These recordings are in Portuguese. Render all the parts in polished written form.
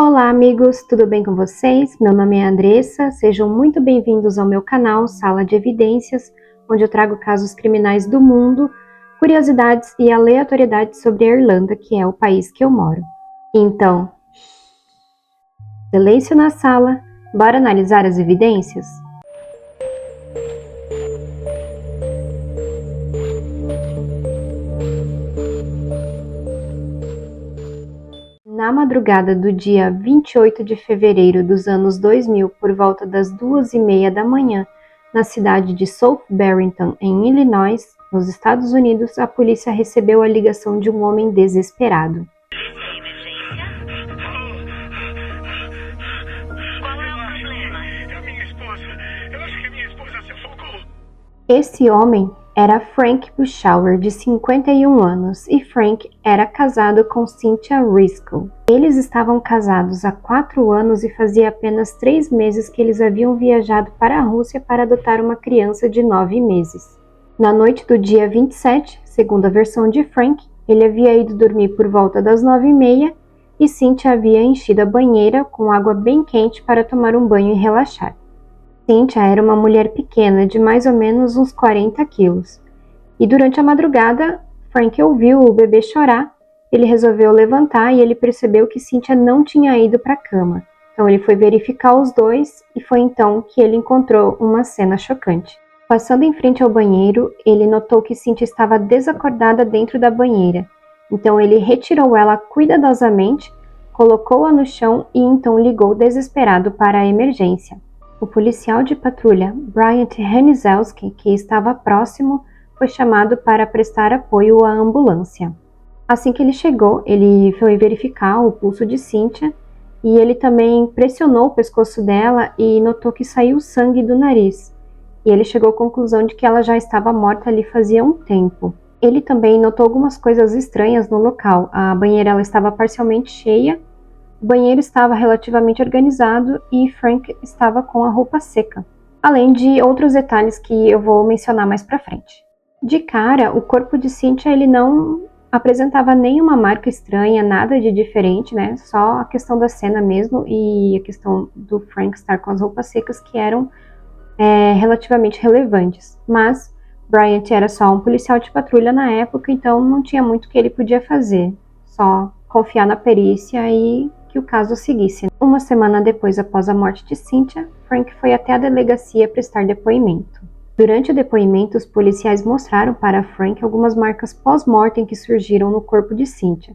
Olá amigos, tudo bem com vocês? Meu nome é Andressa, sejam muito bem-vindos ao meu canal Sala de Evidências, onde eu trago casos criminais do mundo, curiosidades e aleatoriedades sobre a Irlanda, que é o país que eu moro. Então, silêncio na sala, bora analisar as evidências? Na madrugada do dia 28 de fevereiro dos anos 2000, por volta das 2h30 da manhã, na cidade de South Barrington, em Illinois, nos Estados Unidos, a polícia recebeu a ligação de um homem desesperado. Qual é o problema? É a minha esposa. Eu acho que a minha esposa se afogou. Esse homem era Frank Bushauer, de 51 anos, e Frank era casado com Cynthia Risco. Eles estavam casados há 4 anos e fazia apenas 3 meses que eles haviam viajado para a Rússia para adotar uma criança de 9 meses. Na noite do dia 27, segundo a versão de Frank, ele havia ido dormir por volta das 9h30 e Cynthia havia enchido a banheira com água bem quente para tomar um banho e relaxar. Cynthia era uma mulher pequena, de mais ou menos uns 40 quilos. E durante a madrugada, Frank ouviu o bebê chorar. Ele resolveu levantar e ele percebeu que Cynthia não tinha ido para a cama. Então ele foi verificar os dois e foi então que ele encontrou uma cena chocante. Passando em frente ao banheiro, ele notou que Cynthia estava desacordada dentro da banheira. Então ele retirou ela cuidadosamente, colocou-a no chão e então ligou desesperado para a emergência. O policial de patrulha, Bryant Henizelski, que estava próximo, foi chamado para prestar apoio à ambulância. Assim que ele chegou, ele foi verificar o pulso de Cynthia e ele também pressionou o pescoço dela e notou que saiu sangue do nariz. E ele chegou à conclusão de que ela já estava morta ali fazia um tempo. Ele também notou algumas coisas estranhas no local. A banheira ela estava parcialmente cheia, o banheiro estava relativamente organizado e Frank estava com a roupa seca, além de outros detalhes que eu vou mencionar mais pra frente. De cara, o corpo de Cynthia ele não apresentava nenhuma marca estranha, nada de diferente, né? Só a questão da cena mesmo e a questão do Frank estar com as roupas secas que eram relativamente relevantes. Mas Bryant era só um policial de patrulha na época, então não tinha muito que ele podia fazer, só confiar na perícia e que o caso seguisse. Uma semana depois, após a morte de Cynthia, Frank foi até a delegacia prestar depoimento. Durante o depoimento, os policiais mostraram para Frank algumas marcas pós-mortem que surgiram no corpo de Cynthia.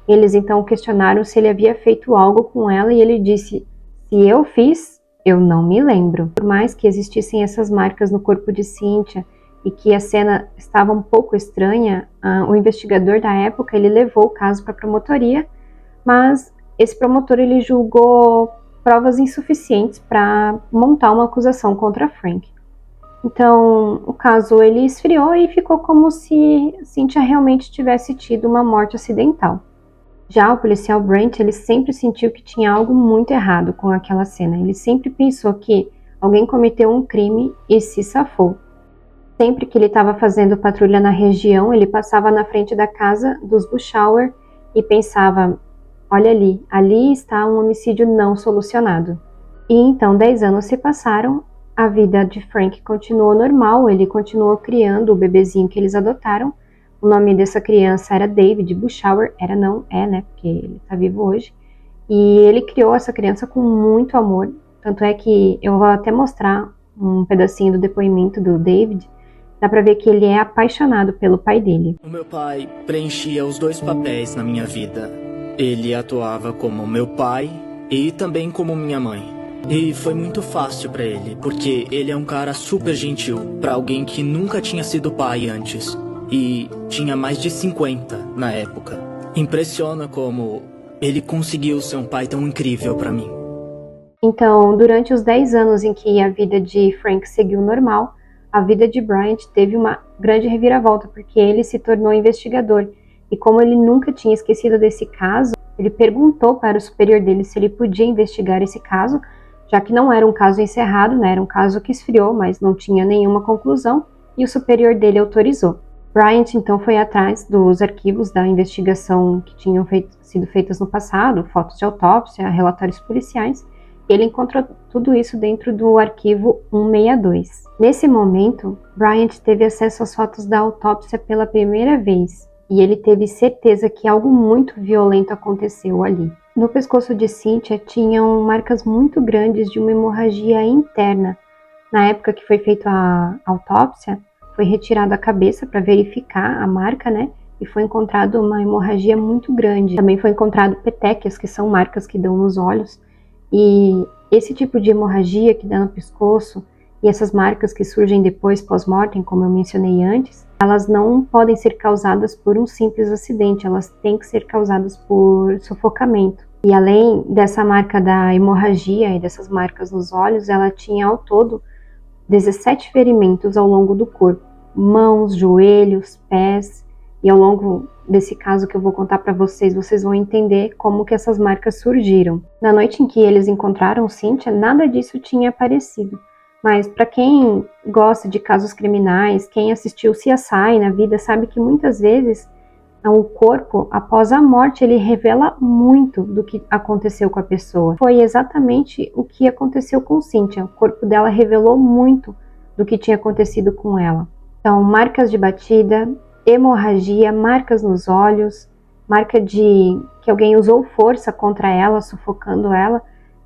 Eles então questionaram se ele havia feito algo com ela e ele disse: "Se eu fiz, eu não me lembro." Por mais que existissem essas marcas no corpo de Cynthia e que a cena estava um pouco estranha, o investigador da época ele levou o caso para a promotoria, mas esse promotor ele julgou provas insuficientes para montar uma acusação contra Frank. Então, o caso ele esfriou e ficou como se Cynthia realmente tivesse tido uma morte acidental. Já o policial Brent, ele sempre sentiu que tinha algo muito errado com aquela cena. Ele sempre pensou que alguém cometeu um crime e se safou. Sempre que ele estava fazendo patrulha na região, ele passava na frente da casa dos Bushauer e pensava: olha ali está um homicídio não solucionado. E então 10 anos se passaram, a vida de Frank continuou normal, ele continuou criando o bebezinho que eles adotaram. O nome dessa criança era David Bushauer, né, porque ele está vivo hoje. E ele criou essa criança com muito amor, tanto é que eu vou até mostrar um pedacinho do depoimento do David. Dá pra ver que ele é apaixonado pelo pai dele. O meu pai preenchia os 2 papéis na minha vida. Ele atuava como meu pai e também como minha mãe. E foi muito fácil pra ele, porque ele é um cara super gentil pra alguém que nunca tinha sido pai antes. E tinha mais de 50 na época. Impressiona como ele conseguiu ser um pai tão incrível pra mim. Então, durante os 10 anos em que a vida de Frank seguiu normal, a vida de Bryant teve uma grande reviravolta, porque ele se tornou investigador. E como ele nunca tinha esquecido desse caso, ele perguntou para o superior dele se ele podia investigar esse caso, já que não era um caso encerrado, né? Era um caso que esfriou, mas não tinha nenhuma conclusão, e o superior dele autorizou. Bryant então foi atrás dos arquivos da investigação que tinham sido feitas no passado, fotos de autópsia, relatórios policiais. Ele encontrou tudo isso dentro do arquivo 162. Nesse momento, Bryant teve acesso às fotos da autópsia pela primeira vez e ele teve certeza que algo muito violento aconteceu ali. No pescoço de Cynthia tinham marcas muito grandes de uma hemorragia interna. Na época que foi feita a autópsia, foi retirada a cabeça para verificar a marca, né? E foi encontrado uma hemorragia muito grande. Também foi encontrado petequias, que são marcas que dão nos olhos. E esse tipo de hemorragia que dá no pescoço e essas marcas que surgem depois pós-mortem, como eu mencionei antes, elas não podem ser causadas por um simples acidente, elas têm que ser causadas por sufocamento. E além dessa marca da hemorragia e dessas marcas nos olhos, ela tinha ao todo 17 ferimentos ao longo do corpo, mãos, joelhos, pés, e ao longo desse caso que eu vou contar para vocês, vocês vão entender como que essas marcas surgiram. Na noite em que eles encontraram Cynthia, nada disso tinha aparecido, mas para quem gosta de casos criminais, quem assistiu CSI na vida, sabe que muitas vezes o corpo, após a morte, ele revela muito do que aconteceu com a pessoa. Foi exatamente o que aconteceu com Cynthia. O corpo dela revelou muito do que tinha acontecido com ela. Então, marcas de batida, hemorragia, marcas nos olhos, marca de que alguém usou força contra ela, sufocando ela.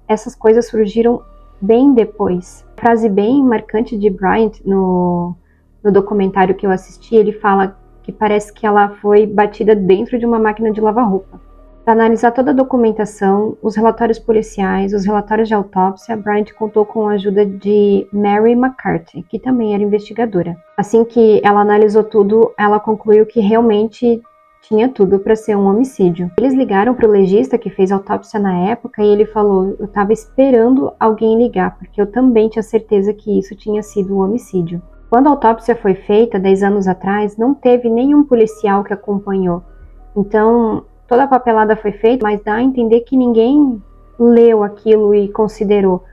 Essas coisas surgiram bem depois. A frase bem marcante de Bryant no documentário que eu assisti, ele fala que parece que ela foi batida dentro de uma máquina de lavar roupa. Para analisar toda a documentação, os relatórios policiais, os relatórios de autópsia, Bryant contou com a ajuda de Mary McCarthy, que também era investigadora. Assim que ela analisou tudo, ela concluiu que realmente tinha tudo para ser um homicídio. Eles ligaram para o legista que fez a autópsia na época e ele falou: eu estava esperando alguém ligar, porque eu também tinha certeza que isso tinha sido um homicídio. Quando a autópsia foi feita, 10 anos atrás, não teve nenhum policial que acompanhou. Então, toda a papelada foi feita, mas dá a entender que ninguém leu aquilo e considerou.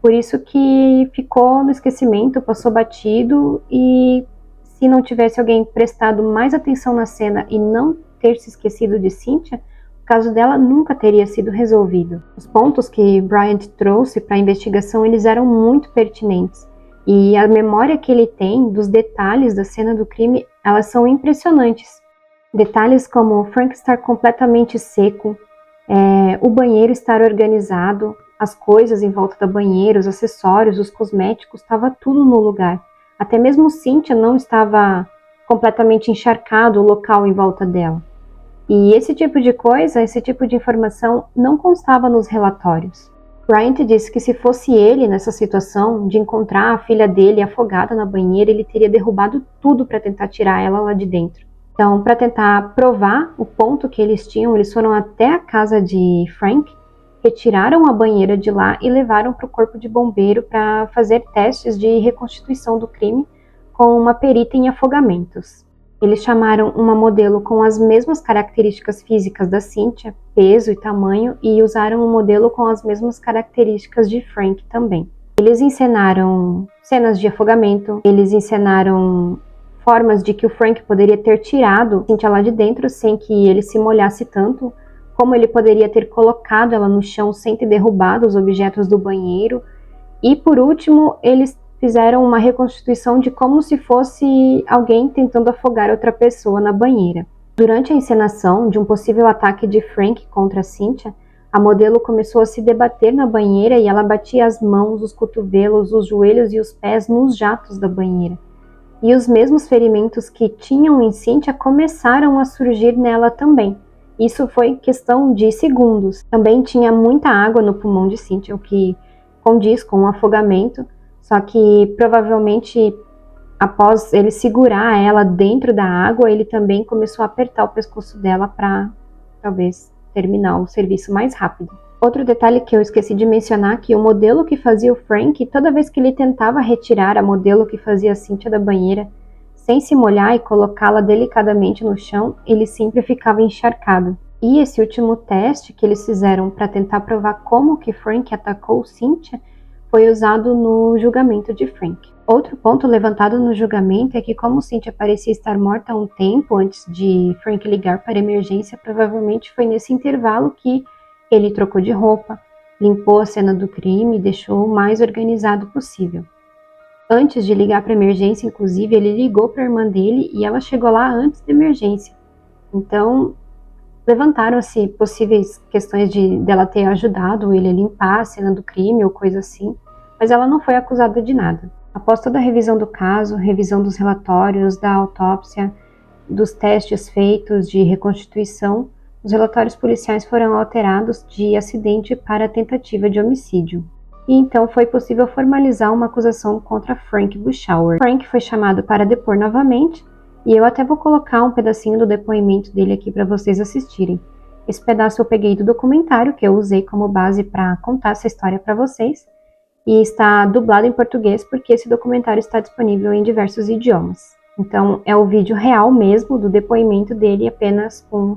Por isso que ficou no esquecimento, passou batido, e se não tivesse alguém prestado mais atenção na cena e não ter se esquecido de Cynthia, o caso dela nunca teria sido resolvido. Os pontos que Bryant trouxe para a investigação, eles eram muito pertinentes. E a memória que ele tem dos detalhes da cena do crime, elas são impressionantes. Detalhes como o Frank estar completamente seco, o banheiro estar organizado, as coisas em volta do banheiro, os acessórios, os cosméticos, estava tudo no lugar. Até mesmo Cynthia não estava completamente encharcado o local em volta dela. E esse tipo de coisa, esse tipo de informação não constava nos relatórios. Bryant disse que se fosse ele nessa situação de encontrar a filha dele afogada na banheira, ele teria derrubado tudo para tentar tirar ela lá de dentro. Então, para tentar provar o ponto que eles tinham, eles foram até a casa de Frank, retiraram a banheira de lá e levaram para o corpo de bombeiro para fazer testes de reconstituição do crime com uma perita em afogamentos. Eles chamaram uma modelo com as mesmas características físicas da Cynthia, peso e tamanho, e usaram um modelo com as mesmas características de Frank também. Eles encenaram cenas de afogamento, eles encenaram formas de que o Frank poderia ter tirado Cynthia lá de dentro sem que ele se molhasse tanto, como ele poderia ter colocado ela no chão sem ter derrubado os objetos do banheiro. E por último, eles fizeram uma reconstituição de como se fosse alguém tentando afogar outra pessoa na banheira. Durante a encenação de um possível ataque de Frank contra Cynthia, a modelo começou a se debater na banheira e ela batia as mãos, os cotovelos, os joelhos e os pés nos jatos da banheira. E os mesmos ferimentos que tinham em Cynthia começaram a surgir nela também. Isso foi questão de segundos. Também tinha muita água no pulmão de Cynthia, o que condiz com um afogamento. Só que provavelmente após ele segurar ela dentro da água, ele também começou a apertar o pescoço dela para talvez terminar o serviço mais rápido. Outro detalhe que eu esqueci de mencionar é que o modelo que fazia o Frank, toda vez que ele tentava retirar a modelo que fazia a Cynthia da banheira, sem se molhar e colocá-la delicadamente no chão, ele sempre ficava encharcado. E esse último teste que eles fizeram para tentar provar como que Frank atacou Cynthia foi usado no julgamento de Frank. Outro ponto levantado no julgamento é que, como Cynthia parecia estar morta há um tempo antes de Frank ligar para a emergência, provavelmente foi nesse intervalo que ele trocou de roupa, limpou a cena do crime e deixou o mais organizado possível. Antes de ligar para a emergência, inclusive, ele ligou para a irmã dele e ela chegou lá antes da emergência. Então, levantaram-se possíveis questões dela ter ajudado ele a limpar a cena do crime ou coisa assim, mas ela não foi acusada de nada. Após toda a revisão do caso, revisão dos relatórios, da autópsia, dos testes feitos de reconstituição, os relatórios policiais foram alterados de acidente para tentativa de homicídio. E então foi possível formalizar uma acusação contra Frank Bushauer. Frank foi chamado para depor novamente, e eu até vou colocar um pedacinho do depoimento dele aqui para vocês assistirem. Esse pedaço eu peguei do documentário que eu usei como base para contar essa história para vocês, e está dublado em português porque esse documentário está disponível em diversos idiomas. Então é o vídeo real mesmo do depoimento dele, apenas com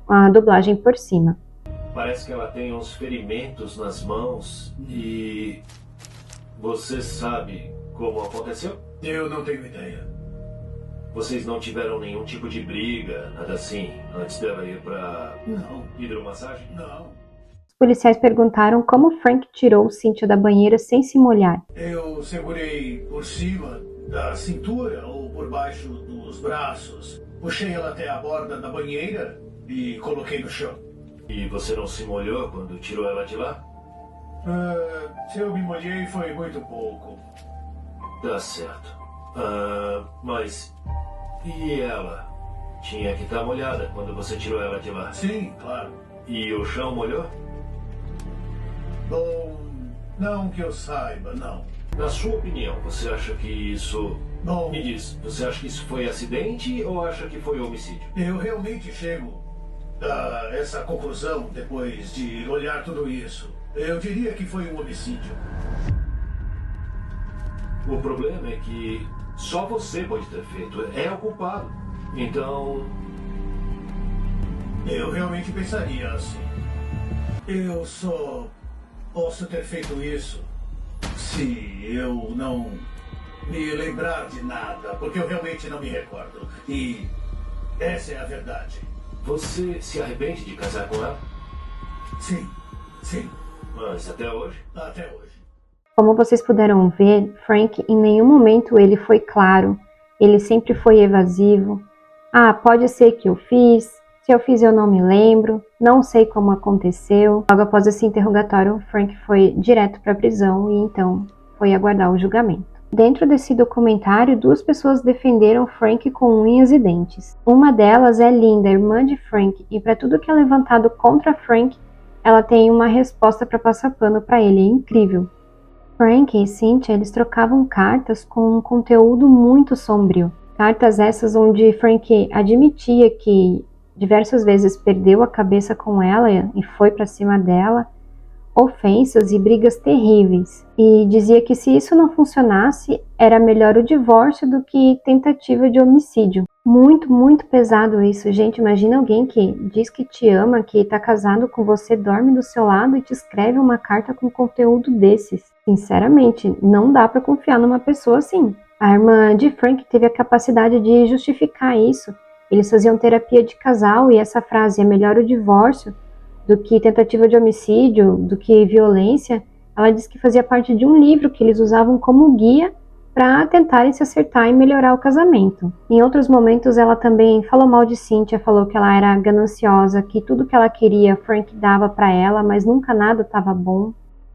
a dublagem por cima. Parece que ela tem uns ferimentos nas mãos e... Você sabe como aconteceu? Eu não tenho ideia. Vocês não tiveram nenhum tipo de briga, nada assim, antes dela ir pra... Não. Hidromassagem? Não. Os policiais perguntaram como Frank tirou Cynthia da banheira sem se molhar. Eu segurei por cima da cintura ou por baixo dos braços. Puxei ela até a borda da banheira e coloquei no chão. E você não se molhou quando tirou ela de lá? Se eu me molhei foi muito pouco. Tá certo. Mas... E ela? Tinha que estar molhada quando você tirou ela de lá. Sim, claro. E o chão molhou? Bom, não que eu saiba, não. Na sua opinião, você acha que isso... Bom, Me diz, você acha que isso foi acidente ou acha que foi homicídio? eu realmente chego a essa conclusão depois de olhar tudo isso. Eu diria que foi um homicídio. O problema é que só você pode ter feito. É o culpado. Então... Eu realmente pensaria assim. Eu só posso ter feito isso se eu não me lembrar de nada, porque eu realmente não me recordo. E essa é a verdade. Você se arrepende de casar com ela? Sim, sim, Mas até hoje? até hoje. Como vocês puderam ver, Frank em nenhum momento ele foi claro, ele sempre foi evasivo. Pode ser que eu fiz, se eu fiz eu não me lembro, não sei como aconteceu. Logo após esse interrogatório, Frank foi direto para a prisão e então foi aguardar o julgamento. Dentro desse documentário, duas pessoas defenderam Frank com unhas e dentes. Uma delas é Linda, irmã de Frank, e para tudo que é levantado contra Frank, ela tem uma resposta para passar pano para ele, é incrível. Frank e Cynthia, eles trocavam cartas com um conteúdo muito sombrio. Cartas essas onde Frank admitia que diversas vezes perdeu a cabeça com ela e foi para cima dela, ofensas e brigas terríveis. E dizia que se isso não funcionasse, era melhor o divórcio do que tentativa de homicídio. Muito, muito pesado isso, gente. Imagina alguém que diz que te ama, que tá casado com você, dorme do seu lado e te escreve uma carta com conteúdo desses. Sinceramente, não dá pra confiar numa pessoa assim. A irmã de Frank teve a capacidade de justificar isso. Eles faziam terapia de casal e essa frase, é melhor o divórcio do que tentativa de homicídio, do que violência, ela disse que fazia parte de um livro que eles usavam como guia para tentarem se acertar e melhorar o casamento. Em outros momentos ela também falou mal de Cynthia, falou que ela era gananciosa, que tudo que ela queria Frank dava para ela, mas nunca nada estava bom.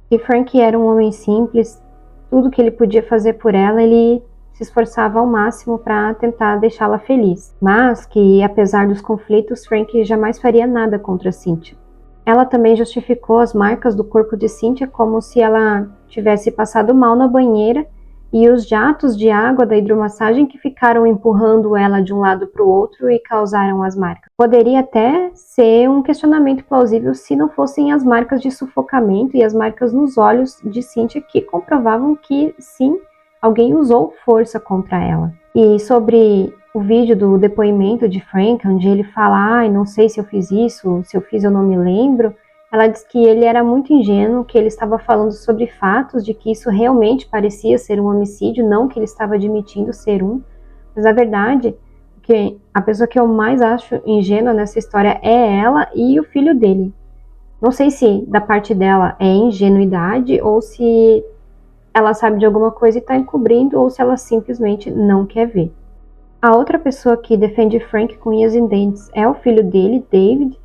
Que Frank era um homem simples, tudo que ele podia fazer por ela, ele se esforçava ao máximo para tentar deixá-la feliz. Mas que, apesar dos conflitos, Frank jamais faria nada contra Cynthia. Ela também justificou as marcas do corpo de Cynthia como se ela tivesse passado mal na banheira e os jatos de água da hidromassagem que ficaram empurrando ela de um lado para o outro e causaram as marcas. Poderia até ser um questionamento plausível se não fossem as marcas de sufocamento e as marcas nos olhos de Cynthia que comprovavam que, sim, alguém usou força contra ela. E sobre o vídeo do depoimento de Frank, onde ele fala, não sei se eu fiz isso, se eu fiz eu não me lembro, Ela diz que ele era muito ingênuo, que ele estava falando sobre fatos, de que isso realmente parecia ser um homicídio, não que ele estava admitindo ser um. Mas a verdade é que a pessoa que eu mais acho ingênua nessa história é ela e o filho dele. Não sei se da parte dela é ingenuidade ou se ela sabe de alguma coisa e está encobrindo ou se ela simplesmente não quer ver. A outra pessoa que defende Frank com unhas e dentes é o filho dele, David,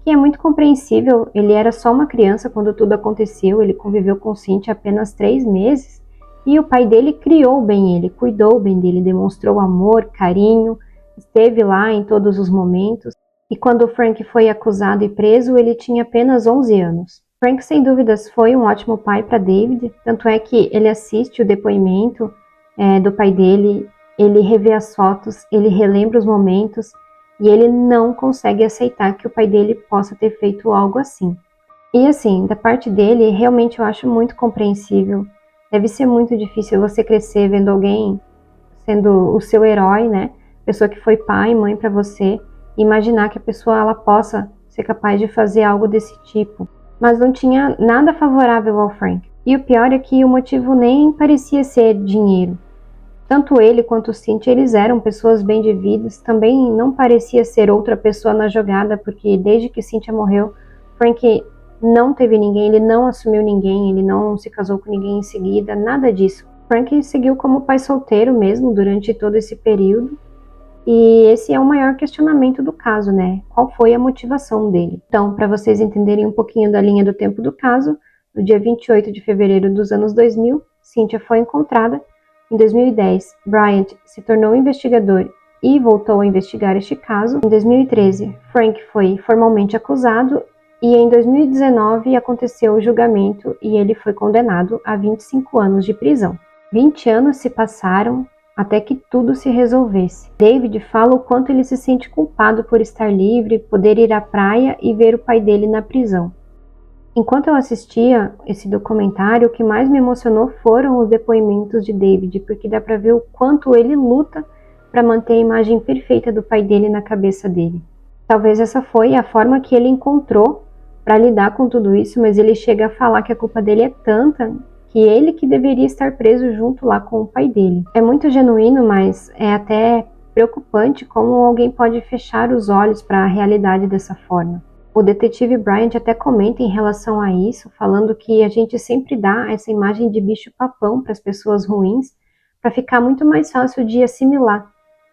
que é muito compreensível. Ele era só uma criança quando tudo aconteceu, ele conviveu com Cynthia apenas 3 meses e o pai dele criou bem ele, cuidou bem dele, demonstrou amor, carinho, esteve lá em todos os momentos. E quando Frank foi acusado e preso, ele tinha apenas 11 anos. Frank, sem dúvidas, foi um ótimo pai para David, tanto é que ele assiste o depoimento do pai dele, ele revê as fotos, ele relembra os momentos e ele não consegue aceitar que o pai dele possa ter feito algo assim. E assim, da parte dele, realmente eu acho muito compreensível. Deve ser muito difícil você crescer vendo alguém sendo o seu herói, né? Pessoa que foi pai e mãe para você, e imaginar que a pessoa ela possa ser capaz de fazer algo desse tipo. Mas não tinha nada favorável ao Frank. E o pior é que o motivo nem parecia ser dinheiro. Tanto ele quanto Cynthia, eles eram pessoas bem de vidas, também não parecia ser outra pessoa na jogada, porque desde que Cynthia morreu, Frank não teve ninguém, ele não assumiu ninguém, ele não se casou com ninguém em seguida, nada disso. Frank seguiu como pai solteiro mesmo durante todo esse período, e esse é o maior questionamento do caso, né? Qual foi a motivação dele? Então, para vocês entenderem um pouquinho da linha do tempo do caso, no dia 28 de fevereiro dos anos 2000, Cynthia foi encontrada. Em 2010, Bryant se tornou investigador e voltou a investigar este caso. Em 2013, Frank foi formalmente acusado e em 2019 aconteceu o julgamento e ele foi condenado a 25 anos de prisão. 20 anos se passaram até que tudo se resolvesse. David fala o quanto ele se sente culpado por estar livre, poder ir à praia e ver o pai dele na prisão. Enquanto eu assistia esse documentário, o que mais me emocionou foram os depoimentos de David, porque dá para ver o quanto ele luta para manter a imagem perfeita do pai dele na cabeça dele. Talvez essa foi a forma que ele encontrou para lidar com tudo isso, mas ele chega a falar que a culpa dele é tanta que ele que deveria estar preso junto lá com o pai dele. É muito genuíno, mas é até preocupante como alguém pode fechar os olhos para a realidade dessa forma. O detetive Bryant até comenta em relação a isso, falando que a gente sempre dá essa imagem de bicho-papão para as pessoas ruins, para ficar muito mais fácil de assimilar.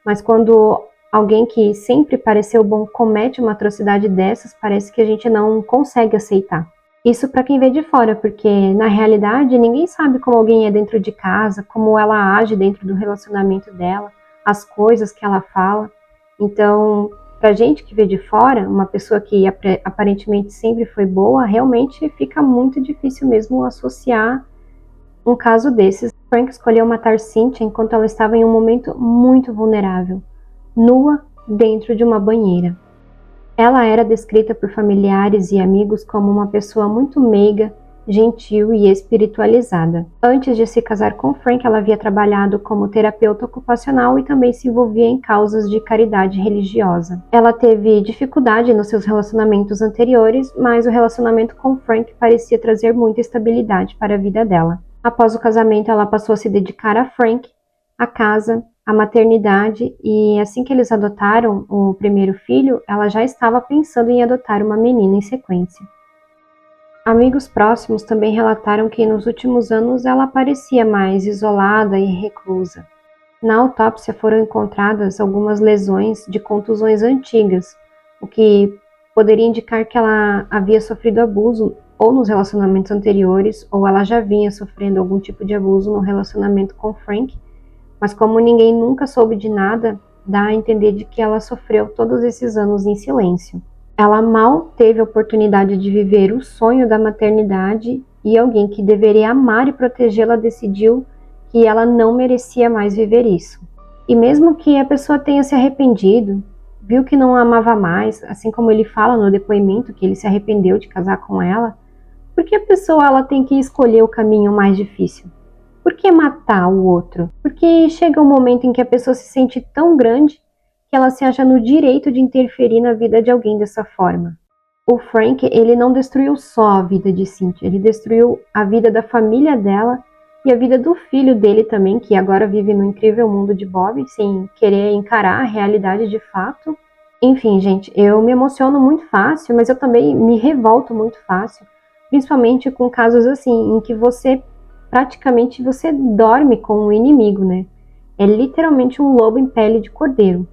Mas quando alguém que sempre pareceu bom comete uma atrocidade dessas, parece que a gente não consegue aceitar. Isso para quem vê de fora, porque na realidade ninguém sabe como alguém é dentro de casa, como ela age dentro do relacionamento dela, as coisas que ela fala. Então, pra gente que vê de fora, uma pessoa que aparentemente sempre foi boa, realmente fica muito difícil mesmo associar um caso desses. Frank escolheu matar Cynthia enquanto ela estava em um momento muito vulnerável, nua dentro de uma banheira. Ela era descrita por familiares e amigos como uma pessoa muito meiga, gentil e espiritualizada. Antes de se casar com Frank, ela havia trabalhado como terapeuta ocupacional e também se envolvia em causas de caridade religiosa. Ela teve dificuldade nos seus relacionamentos anteriores, mas o relacionamento com Frank parecia trazer muita estabilidade para a vida dela. Após o casamento, ela passou a se dedicar a Frank, a casa, a maternidade, e assim que eles adotaram o primeiro filho, ela já estava pensando em adotar uma menina em sequência. Amigos próximos também relataram que nos últimos anos ela parecia mais isolada e reclusa. Na autópsia foram encontradas algumas lesões de contusões antigas, o que poderia indicar que ela havia sofrido abuso ou nos relacionamentos anteriores, ou ela já vinha sofrendo algum tipo de abuso no relacionamento com Frank, mas como ninguém nunca soube de nada, dá a entender de que ela sofreu todos esses anos em silêncio. Ela mal teve a oportunidade de viver o sonho da maternidade e alguém que deveria amar e protegê-la decidiu que ela não merecia mais viver isso. E mesmo que a pessoa tenha se arrependido, viu que não a amava mais, assim como ele fala no depoimento que ele se arrependeu de casar com ela, por que a pessoa ela tem que escolher o caminho mais difícil? Por que matar o outro? Porque chega um momento em que a pessoa se sente tão grande que ela se acha no direito de interferir na vida de alguém dessa forma. o Frank, ele não destruiu só a vida de Cynthia, ele destruiu a vida da família dela e a vida do filho dele também, que agora vive no incrível mundo de Bob, sem querer encarar a realidade de fato. Enfim, gente, eu me emociono muito fácil, mas eu também me revolto muito fácil, principalmente com casos assim, em que praticamente você dorme com o inimigo, né? É literalmente um lobo em pele de cordeiro.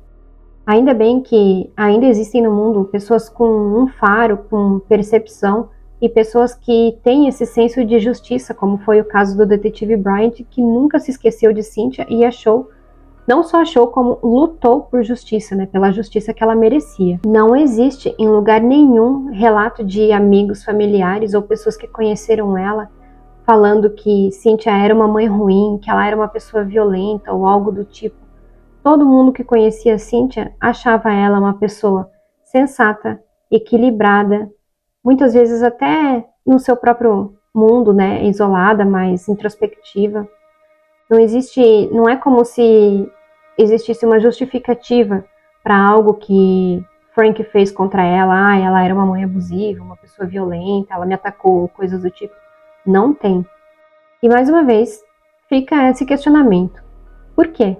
Ainda bem que ainda existem no mundo pessoas com um faro, com percepção, e pessoas que têm esse senso de justiça, como foi o caso do detetive Bryant, que nunca se esqueceu de Cynthia e não só achou, como lutou por justiça, né, pela justiça que ela merecia. Não existe em lugar nenhum relato de amigos, familiares ou pessoas que conheceram ela falando que Cynthia era uma mãe ruim, que ela era uma pessoa violenta ou algo do tipo. Todo mundo que conhecia Cynthia achava ela uma pessoa sensata, equilibrada, muitas vezes até no seu próprio mundo, né, isolada, mais introspectiva. Não é como se existisse uma justificativa para algo que Frank fez contra ela. Ah, ela era uma mãe abusiva, uma pessoa violenta, ela me atacou, coisas do tipo. Não tem. E mais uma vez, fica esse questionamento. Por quê?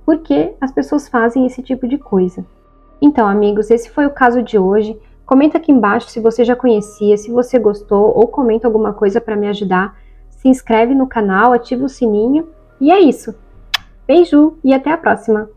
Por que as pessoas fazem esse tipo de coisa? Então, amigos, esse foi o caso de hoje. Comenta aqui embaixo se você já conhecia, se você gostou, ou comenta alguma coisa para me ajudar. Se inscreve no canal, ativa o sininho. E é isso. Beijo e até a próxima!